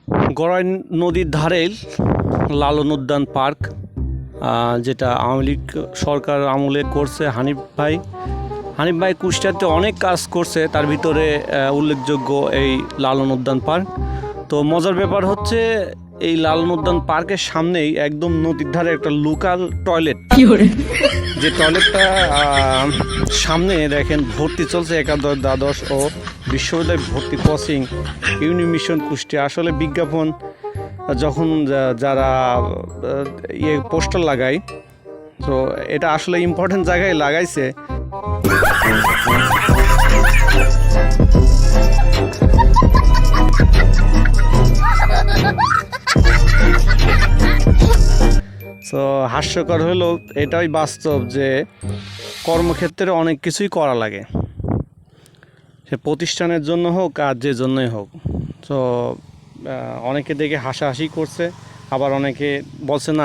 গড়াই নদীর ধারে লালন উদ্যান পার্ক, যেটা আওয়ামী লীগ সরকার আমলে করছে হানিফ ভাই কুষ্টিয়াতে অনেক কাজ করছে, তার ভিতরে উল্লেখযোগ্য এই লালন উদ্যান পার্ক। তো মজার ব্যাপার হচ্ছে এই লালন উদ্যান পার্কের সামনেই একদম নদীর ধারে একটা লোকাল টয়লেট, যে টয়লেটটা সামনে দেখেন ভর্তি চলছে একাদশ দ্বাদশ ও বিশ্ববিদ্যালয় ভর্তি কোচিং ইউনিমিশন কুষ্টিয়া। আসলে বিজ্ঞাপন যখন যারা পোস্টার লাগায়, তো এটা আসলে ইম্পর্টেন্ট জায়গায় লাগাইছে। তো হাস্যকর হলো এটাই বাস্তব যে কর্মক্ষেত্রে অনেক কিছুই করা লাগে, সে প্রতিষ্ঠানের জন্য হোক আর যে জন্যই হোক। তো অনেকে দেখে হাসাহাসি করছে, আবার অনেকে বলছে না